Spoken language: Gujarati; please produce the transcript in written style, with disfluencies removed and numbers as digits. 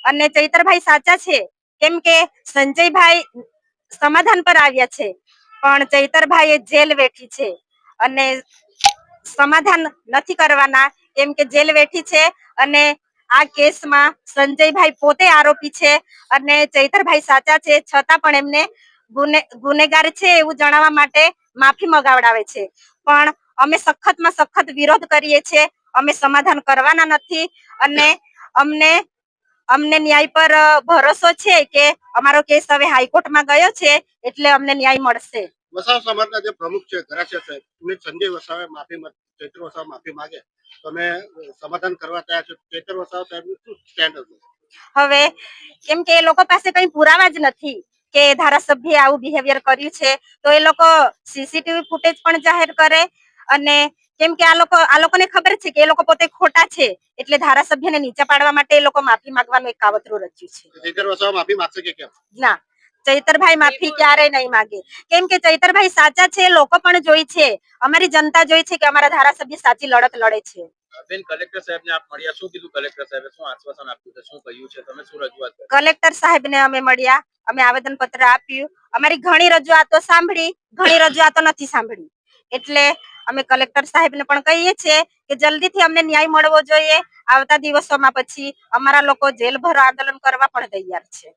અને ચૈતરભાઈ સાચા છે, કેમ કે સંજયભાઈ સમાધાન પર આવ્યા છે, પણ ચૈતરભાઈ જેલ વેઠી છે અને સમાધાન નથી કરવાના, કેમ કે જેલ વેઠી છે અને આ કેસમાં સંજયભાઈ પોતે આરોપી છે અને ચૈતરભાઈ સાચા છે, છતાં પણ એમને ગુનેગાર છે એવું જણાવવા માટે માફી મંગાવડાવે છે. પણ અમે સખતમાં સખત વિરોધ કરીએ છીએ. અમે સમાધાન કરવાના નથી અને અમને અમને ન્યાય પર ભરોસો છે કે અમારો કેસ હવે હાઈકોર્ટમાં ગયો છે, એટલે અમને ન્યાય મળશે. વસાવા સમાજના જે પ્રમુખ છે ઘરાસિયા સાહેબ, સંજય વસાવે ચૈત્ર વસાવા માફી માંગે તો અમે સમાધાન કરવા તૈયાર છે. ચૈત્ર વસાવા સાહેબનું શું સ્ટેન્ડ હતું? હવે કેમ કે એ લોકો પાસે કઈ પુરાવા જ નથી કે ધારાસભ્ય આવું બિહેવિયર કર્યું છે, તો એ લોકો સીસીટીવી ફૂટેજ પણ જાહેર કરે અને કેમ કે આ લોકોને ખબર છે કે એ લોકો પોતે ખોટા છે, એટલે ધારાસભ્યને નીચે પાડવા માટે એ લોકો માફી માંગવાનું એક કાવતરું રચ્યું છે. ચૈત્ર વસાવા માફી માંગશે કે કેમ? ના, ચૈતરભાઈ માફી ક્યારેય નહીં માંગે, કેમ કે ચૈતરભાઈ સાચા છે. લોકો પણ જોઈ છે, અમારી જનતા જોઈ છે કે અમારા ધારાસભ્ય સાચી લડત લડે છે. બેન, કલેક્ટર સાહેબને આપ મળ્યા, શું કીધું કલેક્ટર સાહેબે? શું આશ્વાસન આપ્યું છે, શું કહ્યું છે, તમે શું રજૂઆત કરી? કલેક્ટર સાહેબને અમે મળ્યા, અમે આવેદન પત્ર આપ્યું, અમારી ઘણી રજૂઆતો સાંભળી, ઘણી રજૂઆતો નથી સાંભળી, એટલે અમે કલેક્ટર સાહેબને પણ કહીએ છીએ કે જલ્દીથી અમને ન્યાય મળવો જોઈએ. આવતા દિવસોમાં પછી અમારા લોકો જેલ ભરો આંદોલન કરવા પણ તૈયાર છે.